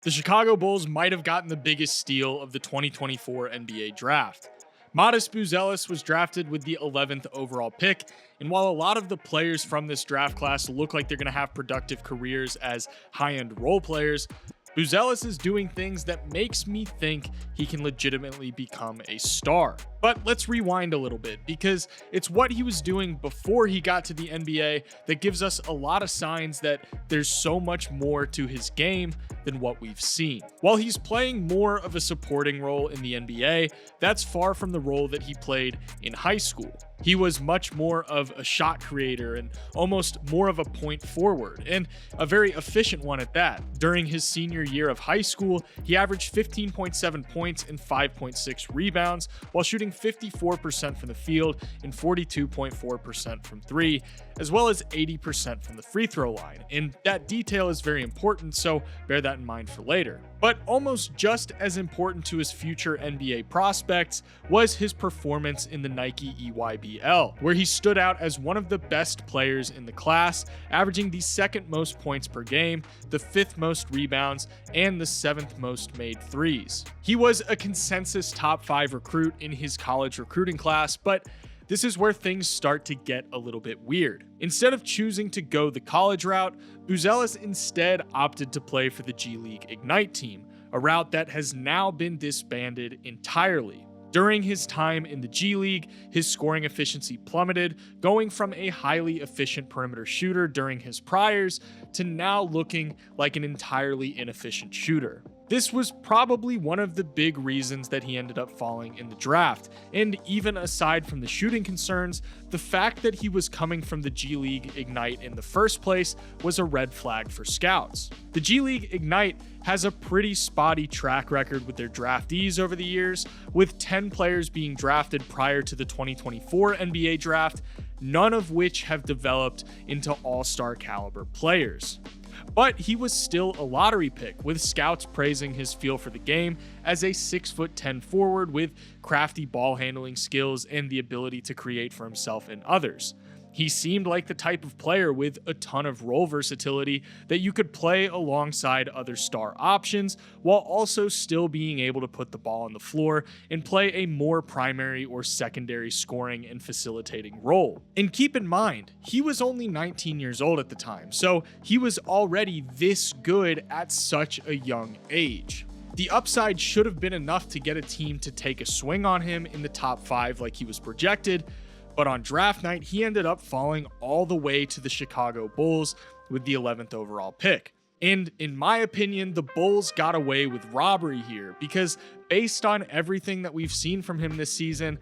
The Chicago Bulls might have gotten the biggest steal of the 2024 NBA draft. Matas Buzelis was drafted with the 11th overall pick, and while a lot of the players from this draft class look like they're going to have productive careers as high-end role players, Buzelis is doing things that makes me think he can legitimately become a star. But let's rewind a little bit, because it's what he was doing before he got to the NBA that gives us a lot of signs that there's so much more to his game than what we've seen. While he's playing more of a supporting role in the NBA, that's far from the role that he played in high school. He was much more of a shot creator and almost more of a point forward, and a very efficient one at that. During his senior year of high school, he averaged 15.7 points and 5.6 rebounds while shooting 54% from the field and 42.4% from three, as well as 80% from the free throw line. And that detail is very important, so bear that in mind for later. But almost just as important to his future NBA prospects was his performance in the Nike EYBL, where he stood out as one of the best players in the class, averaging the second most points per game, the fifth most rebounds, and the seventh most made threes. He was a consensus top 5 recruit in his college recruiting class, but this is where things start to get a little bit weird. Instead of choosing to go the college route, Buzelis instead opted to play for the G League Ignite team, a route that has now been disbanded entirely. During his time in the G League, his scoring efficiency plummeted, going from a highly efficient perimeter shooter during his priors to now looking like an entirely inefficient shooter. This was probably one of the big reasons that he ended up falling in the draft, and even aside from the shooting concerns, the fact that he was coming from the G League Ignite in the first place was a red flag for scouts. The G League Ignite has a pretty spotty track record with their draftees over the years, with 10 players being drafted prior to the 2024 NBA draft, none of which have developed into all-star caliber players. But he was still a lottery pick, with scouts praising his feel for the game as a 6'10" forward with crafty ball handling skills and the ability to create for himself and others. He seemed like the type of player with a ton of role versatility that you could play alongside other star options while also still being able to put the ball on the floor and play a more primary or secondary scoring and facilitating role. And keep in mind, he was only 19 years old at the time, so he was already this good at such a young age. The upside should have been enough to get a team to take a swing on him in the top 5 like he was projected, but on draft night, he ended up falling all the way to the Chicago Bulls with the 11th overall pick. And in my opinion, the Bulls got away with robbery here because based on everything that we've seen from him this season,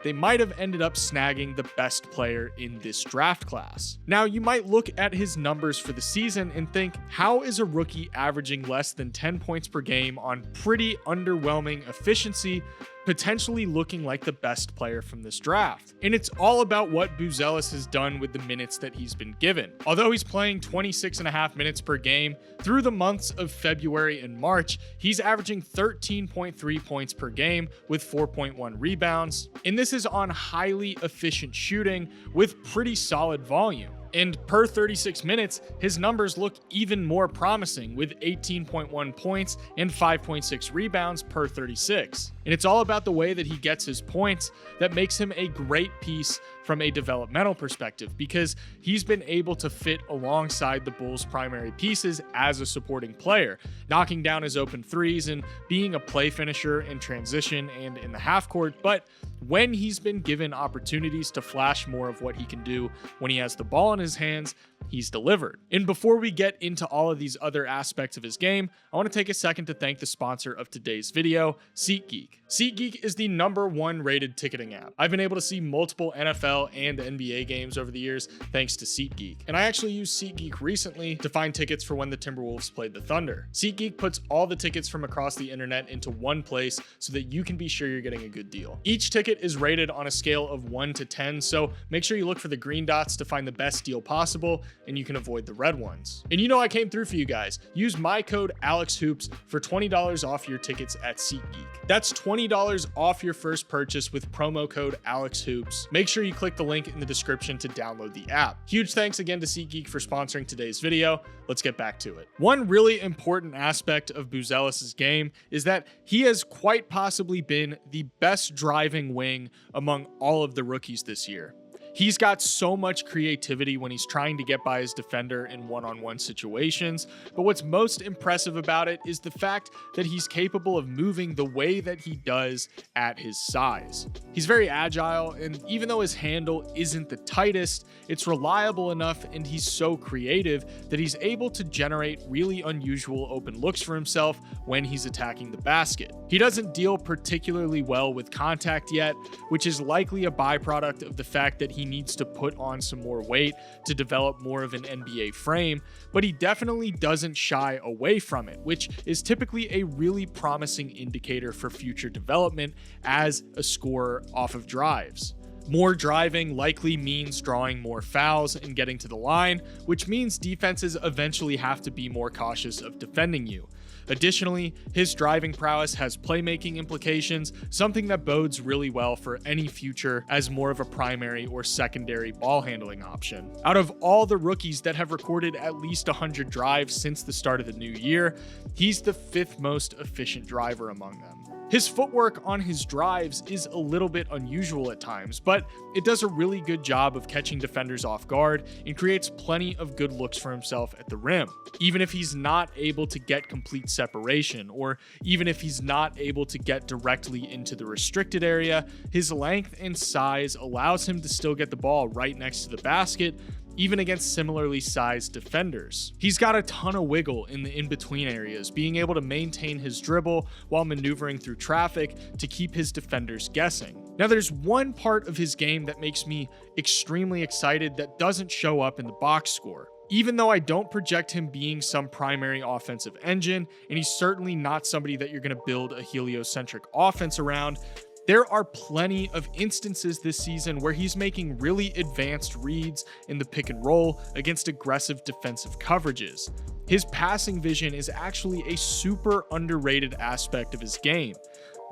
they might have ended up snagging the best player in this draft class. Now, you might look at his numbers for the season and think, how is a rookie averaging less than 10 points per game on pretty underwhelming efficiency potentially looking like the best player from this draft? And it's all about what Buzelis has done with the minutes that he's been given. Although he's playing 26.5 minutes per game, through the months of February and March, he's averaging 13.3 points per game with 4.1 rebounds. And this is on highly efficient shooting with pretty solid volume. And per 36 minutes, his numbers look even more promising with 18.1 points and 5.6 rebounds per 36. And it's all about the way that he gets his points that makes him a great piece from a developmental perspective, because he's been able to fit alongside the Bulls' primary pieces as a supporting player, knocking down his open threes and being a play finisher in transition and in the half court. But when he's been given opportunities to flash more of what he can do when he has the ball in his hands, he's delivered. And before we get into all of these other aspects of his game, I want to take a second to thank the sponsor of today's video, SeatGeek. SeatGeek is the #1 rated ticketing app. I've been able to see multiple NFL and NBA games over the years thanks to SeatGeek. And I actually used SeatGeek recently to find tickets for when the Timberwolves played the Thunder. SeatGeek puts all the tickets from across the internet into one place so that you can be sure you're getting a good deal. Each ticket is rated on a scale of 1 to 10, so make sure you look for the green dots to find the best deal possible. and you can avoid the red ones. And you know I came through for you guys. Use my code AlexHoops for $20 off your tickets at SeatGeek. That's $20 off your first purchase with promo code AlexHoops. Make sure you click the link in the description to download the app. Huge thanks again to SeatGeek for sponsoring today's video. Let's get back to it. One really important aspect of Buzelis' game is that he has quite possibly been the best driving wing among all of the rookies this year. He's got so much creativity when he's trying to get by his defender in one-on-one situations, but what's most impressive about it is the fact that he's capable of moving the way that he does at his size. He's very agile, and even though his handle isn't the tightest, it's reliable enough and he's so creative that he's able to generate really unusual open looks for himself when he's attacking the basket. He doesn't deal particularly well with contact yet, which is likely a byproduct of the fact that he needs to put on some more weight to develop more of an NBA frame, but he definitely doesn't shy away from it, which is typically a really promising indicator for future development as a scorer off of drives. More driving likely means drawing more fouls and getting to the line, which means defenses eventually have to be more cautious of defending you. Additionally, his driving prowess has playmaking implications, something that bodes really well for any future as more of a primary or secondary ball handling option. Out of all the rookies that have recorded at least 100 drives since the start of the new year, he's the 5th most efficient driver among them. His footwork on his drives is a little bit unusual at times, but it does a really good job of catching defenders off guard and creates plenty of good looks for himself at the rim. Even if he's not able to get complete separation, or even if he's not able to get directly into the restricted area, his length and size allows him to still get the ball right next to the basket, even against similarly sized defenders. He's got a ton of wiggle in the in-between areas, being able to maintain his dribble while maneuvering through traffic to keep his defenders guessing. Now, there's one part of his game that makes me extremely excited that doesn't show up in the box score. Even though I don't project him being some primary offensive engine, and he's certainly not somebody that you're going to build a heliocentric offense around, there are plenty of instances this season where he's making really advanced reads in the pick and roll against aggressive defensive coverages. His passing vision is actually a super underrated aspect of his game.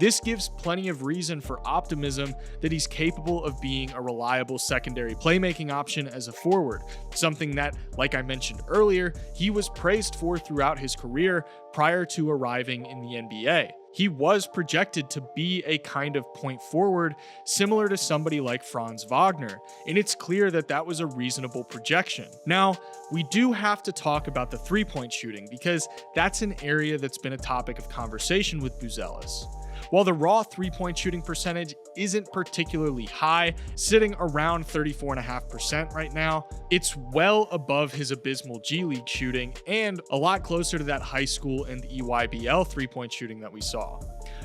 This gives plenty of reason for optimism that he's capable of being a reliable secondary playmaking option as a forward, something that, like I mentioned earlier, he was praised for throughout his career prior to arriving in the NBA. He was projected to be a kind of point forward similar to somebody like Franz Wagner, and it's clear that that was a reasonable projection. Now, we do have to talk about the three-point shooting because that's an area that's been a topic of conversation with Buzelis. While the raw three-point shooting percentage isn't particularly high, sitting around 34.5% right now, it's well above his abysmal G League shooting and a lot closer to that high school and EYBL three-point shooting that we saw.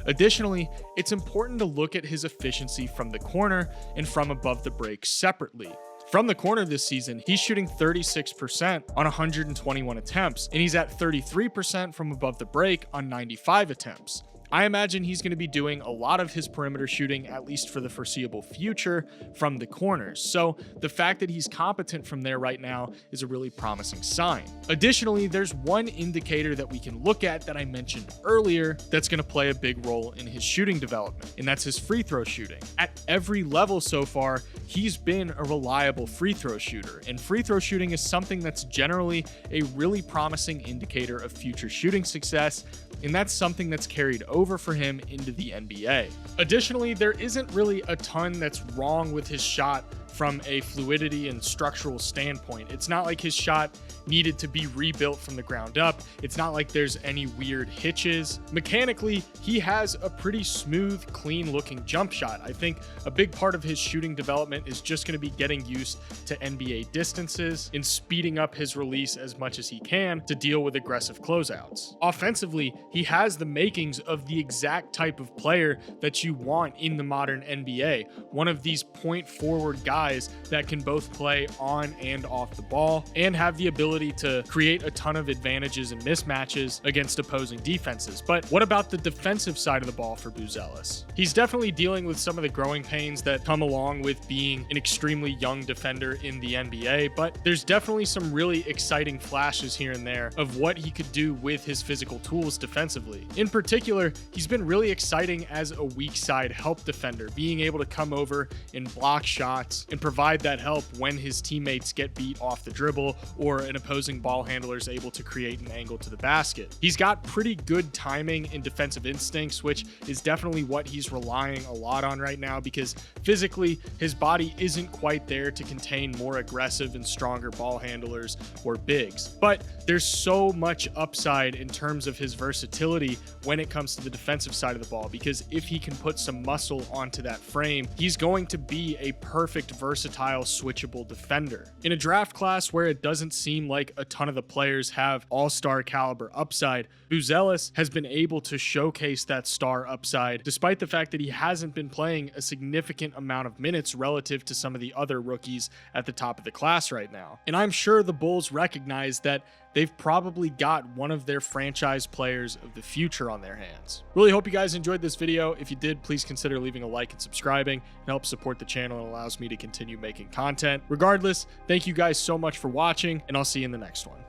Additionally, it's important to look at his efficiency from the corner and from above the break separately. From the corner this season, he's shooting 36% on 121 attempts, and he's at 33% from above the break on 95 attempts. I imagine he's going to be doing a lot of his perimeter shooting, at least for the foreseeable future, from the corners. So the fact that he's competent from there right now is a really promising sign. Additionally, there's one indicator that we can look at that I mentioned earlier that's going to play a big role in his shooting development, and that's his free throw shooting. At every level so far, he's been a reliable free throw shooter, and free throw shooting is something that's generally a really promising indicator of future shooting success, and that's something that's carried over for him into the NBA. Additionally, there isn't really a ton that's wrong with his shot from a fluidity and structural standpoint. It's not like his shot needed to be rebuilt from the ground up. It's not like there's any weird hitches. Mechanically, he has a pretty smooth, clean looking jump shot. I think a big part of his shooting development is just going to be getting used to NBA distances and speeding up his release as much as he can to deal with aggressive closeouts. Offensively, he has the makings of the exact type of player that you want in the modern NBA. One of these point forward guys guys that can both play on and off the ball and have the ability to create a ton of advantages and mismatches against opposing defenses. But what about the defensive side of the ball for Buzelis? He's definitely dealing with some of the growing pains that come along with being an extremely young defender in the NBA, but there's definitely some really exciting flashes here and there of what he could do with his physical tools defensively. In particular, he's been really exciting as a weak side help defender, being able to come over and block shots and provide that help when his teammates get beat off the dribble or an opposing ball handler is able to create an angle to the basket. He's got pretty good timing and defensive instincts, which is definitely what he's relying a lot on right now because physically his body isn't quite there to contain more aggressive and stronger ball handlers or bigs. But there's so much upside in terms of his versatility when it comes to the defensive side of the ball, because if he can put some muscle onto that frame, he's going to be a perfect versatile switchable defender. In a draft class where it doesn't seem like a ton of the players have all-star caliber upside, Buzelis has been able to showcase that star upside despite the fact that he hasn't been playing a significant amount of minutes relative to some of the other rookies at the top of the class right now. And I'm sure the Bulls recognize that they've probably got one of their franchise players of the future on their hands. Really hope you guys enjoyed this video. If you did, please consider leaving a like and subscribing. It helps support the channel and allows me to continue making content. Regardless, thank you guys so much for watching, and I'll see you in the next one.